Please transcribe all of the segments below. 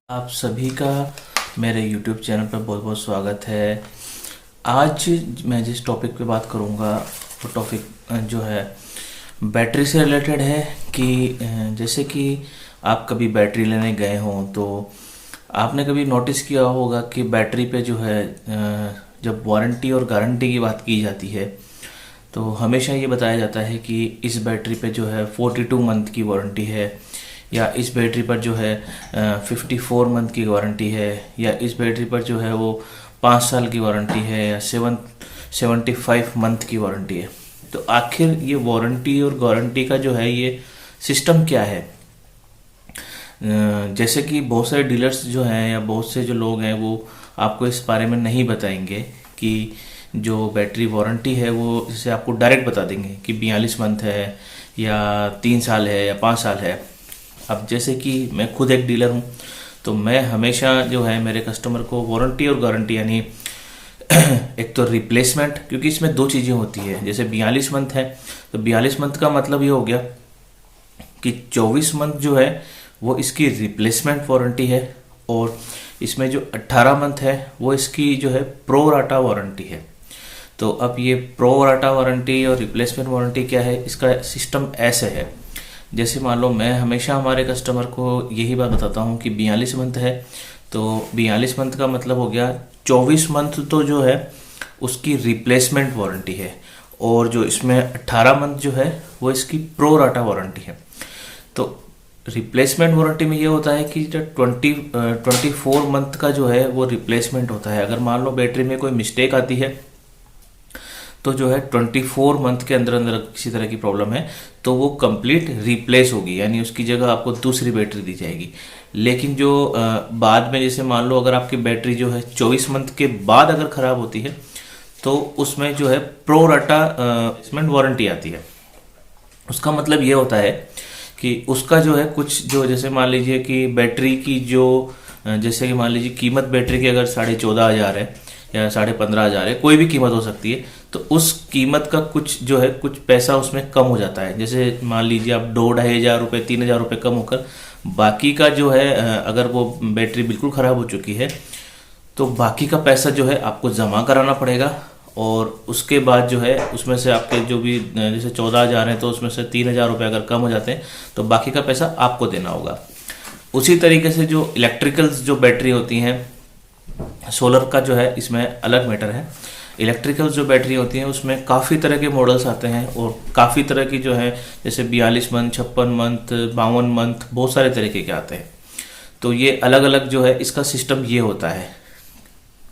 आप सभी का मेरे YouTube चैनल पर बहुत बहुत स्वागत है। आज मैं जिस टॉपिक पे बात करूँगा वो टॉपिक जो है बैटरी से रिलेटेड है कि जैसे कि आप कभी बैटरी लेने गए हों तो आपने कभी नोटिस किया होगा कि बैटरी पे जो है जब वारंटी और गारंटी की बात की जाती है तो हमेशा ये बताया जाता है कि इस बैटरी पे जो है 42 मंथ की वारंटी है, या इस बैटरी पर जो है 54 मंथ की वारंटी है, या इस बैटरी पर जो है वो 5 साल की वारंटी है, या 75 मंथ की वारंटी है। तो आखिर ये वारंटी और गारंटी का जो है ये सिस्टम क्या है? जैसे कि बहुत सारे डीलर्स जो हैं या बहुत से जो लोग हैं वो आपको इस बारे में नहीं बताएंगे कि जो बैटरी वारंटी है वो जैसे आपको डायरेक्ट बता देंगे कि 42 मंथ है या 3 साल है या 5 साल है। अब जैसे कि मैं खुद एक डीलर हूँ तो मैं हमेशा जो है मेरे कस्टमर को वारंटी और गारंटी यानी एक तो रिप्लेसमेंट, क्योंकि इसमें दो चीज़ें होती है। जैसे 42 मंथ है तो 42 मंथ का मतलब ये हो गया कि 24 मंथ जो है वो इसकी रिप्लेसमेंट वारंटी है, और इसमें जो 18 मंथ है वो इसकी जो है प्रो राटा वारंटी है। तो अब ये प्रो राटा वारंटी और रिप्लेसमेंट वारंटी क्या है, इसका सिस्टम ऐसे है। जैसे मान लो मैं हमेशा हमारे कस्टमर को यही बात बताता हूँ कि 42 मंथ है तो 42 मंथ का मतलब हो गया 24 मंथ तो जो है उसकी रिप्लेसमेंट वारंटी है, और जो इसमें 18 मंथ जो है वो इसकी प्रो राटा वारंटी है। तो रिप्लेसमेंट वारंटी में ये होता है कि जो 24 मंथ का जो है वो रिप्लेसमेंट होता है। अगर मान लो बैटरी में कोई मिस्टेक आती है तो जो है 24 मंथ के अंदर अंदर किसी तरह की प्रॉब्लम है तो वो कंप्लीट रिप्लेस होगी, यानी उसकी जगह आपको दूसरी बैटरी दी जाएगी। लेकिन जो बाद में जैसे मान लो अगर आपकी बैटरी जो है 24 मंथ के बाद अगर ख़राब होती है तो उसमें जो है प्रो राटा रिप्लेसमेंट वारंटी आती है। उसका मतलब ये होता है कि उसका जो है कुछ जो जैसे मान लीजिए कि बैटरी की जो जैसे कि मान लीजिए कीमत बैटरी की अगर 14,500 है या 15,500 है, कोई भी कीमत हो सकती है, तो उस कीमत का कुछ जो है कुछ पैसा उसमें कम हो जाता है। जैसे मान लीजिए आप 2,500 रुपये 3,000 रुपये कम होकर बाकी का जो है अगर वो बैटरी बिल्कुल ख़राब हो चुकी है तो बाकी का पैसा जो है आपको जमा कराना पड़ेगा, और उसके बाद जो है उसमें से आपके जो भी जैसे 14,000 हैं तो उसमें से 3,000 रुपये अगर कम हो जाते हैं तो बाकी का पैसा आपको देना होगा। उसी तरीके से जो इलेक्ट्रिकल्स जो बैटरी होती हैं, सोलर का जो है इसमें अलग मैटर है। इलेक्ट्रिकल जो बैटरी होती हैं उसमें काफ़ी तरह के मॉडल्स आते हैं, और काफ़ी तरह की जो है जैसे 42 मंथ 56 मंथ 52 मंथ बहुत सारे तरीके के आते हैं। तो ये अलग अलग जो है इसका सिस्टम ये होता है।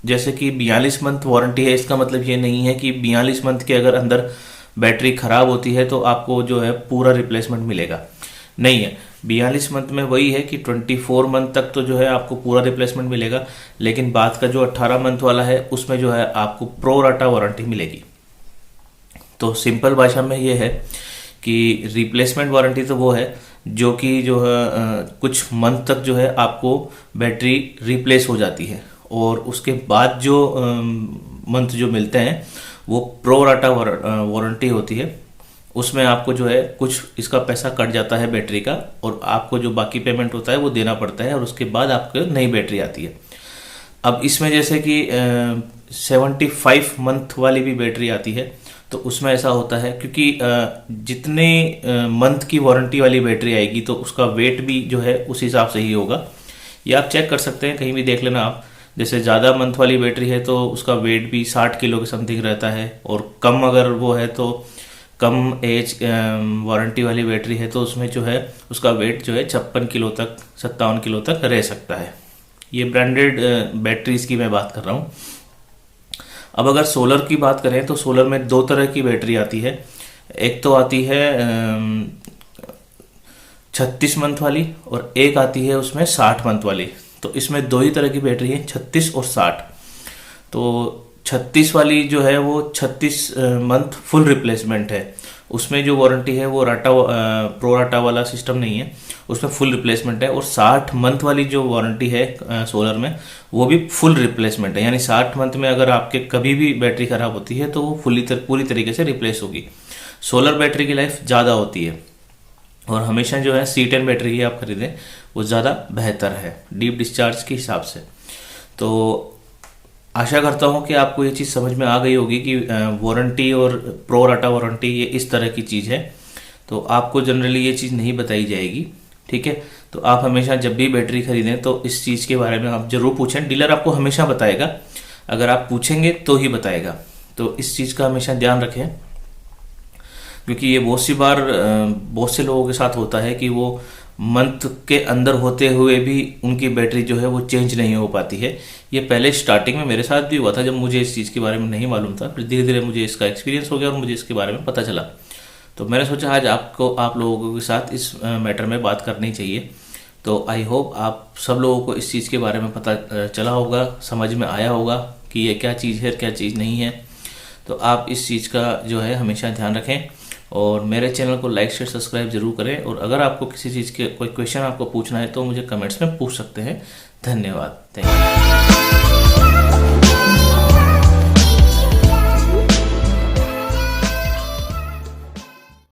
जैसे कि 42 मंथ वारंटी है, इसका मतलब ये नहीं है कि 42 मंथ के अगर अंदर बैटरी ख़राब होती है तो आपको जो है पूरा रिप्लेसमेंट मिलेगा, नहीं है। 42 मंथ में वही है कि 24 मंथ तक तो जो है आपको पूरा रिप्लेसमेंट मिलेगा, लेकिन बाद का जो 18 मंथ वाला है उसमें जो है आपको प्रो राटा वारंटी मिलेगी। तो सिंपल भाषा में ये है कि रिप्लेसमेंट वारंटी तो वो है जो कि जो है कुछ मंथ तक जो है आपको बैटरी रिप्लेस हो जाती है, और उसके बाद जो मंथ जो मिलते हैं वो प्रो राटा वारंटी होती है। उसमें आपको जो है कुछ इसका पैसा कट जाता है बैटरी का, और आपको जो बाकी पेमेंट होता है वो देना पड़ता है, और उसके बाद आपको नई बैटरी आती है। अब इसमें जैसे कि 75 मंथ वाली भी बैटरी आती है, तो उसमें ऐसा होता है क्योंकि जितने मंथ की वारंटी वाली बैटरी आएगी तो उसका वेट भी जो है उस हिसाब से ही होगा। ये आप चेक कर सकते हैं, कहीं भी देख लेना आप। जैसे ज़्यादा मंथ वाली बैटरी है तो उसका वेट भी 60 किलो के समथिंग रहता है, और कम अगर वो है तो कम एज वारंटी वाली बैटरी है तो उसमें जो है उसका वेट जो है 56 किलो तक 57 किलो तक रह सकता है। ये ब्रांडेड बैटरीज की मैं बात कर रहा हूँ। अब अगर सोलर की बात करें तो सोलर में दो तरह की बैटरी आती है। एक तो आती है 36 मंथ वाली, और एक आती है उसमें 60 मंथ वाली। तो इसमें दो ही तरह की बैटरी है, 36 और 60। तो 36 वाली जो है वो 36 मंथ फुल रिप्लेसमेंट है। उसमें जो वारंटी है वो प्रो राटा वाला सिस्टम नहीं है, उसमें फुल रिप्लेसमेंट है। और 60 मंथ वाली जो वारंटी है सोलर में वो भी फुल रिप्लेसमेंट है, यानी 60 मंथ में अगर आपके कभी भी बैटरी ख़राब होती है तो वो पूरी तरीके से रिप्लेस होगी। सोलर बैटरी की लाइफ ज़्यादा होती है, और हमेशा जो है C10 बैटरी ही आप खरीदें, वो ज़्यादा बेहतर है डीप डिस्चार्ज के हिसाब से। तो आशा करता हूँ कि आपको ये चीज़ समझ में आ गई होगी कि वारंटी और प्रो राटा वारंटी ये इस तरह की चीज़ है। तो आपको जनरली ये चीज़ नहीं बताई जाएगी, ठीक है। तो आप हमेशा जब भी बैटरी खरीदें तो इस चीज़ के बारे में आप ज़रूर पूछें। डीलर आपको हमेशा बताएगा, अगर आप पूछेंगे तो ही बताएगा। तो इस चीज़ का हमेशा ध्यान रखें, क्योंकि ये बहुत सी बार बहुत से लोगों के साथ होता है कि वो मंथ के अंदर होते हुए भी उनकी बैटरी जो है वो चेंज नहीं हो पाती है। ये पहले स्टार्टिंग में मेरे साथ भी हुआ था, जब मुझे इस चीज़ के बारे में नहीं मालूम था। फिर धीरे धीरे मुझे इसका एक्सपीरियंस हो गया और मुझे इसके बारे में पता चला। तो मैंने सोचा आज आप लोगों के साथ इस मैटर में बात करनी चाहिए। तो आई होप आप सब लोगों को इस चीज़ के बारे में पता चला होगा, समझ में आया होगा कि ये क्या चीज़ है, क्या चीज़ नहीं है। तो आप इस चीज़ का जो है हमेशा ध्यान रखें और मेरे चैनल को लाइक शेयर सब्सक्राइब जरूर करें। और अगर आपको किसी चीज़ के कोई क्वेश्चन आपको पूछना है तो मुझे कमेंट्स में पूछ सकते हैं। धन्यवाद, थैंक यू।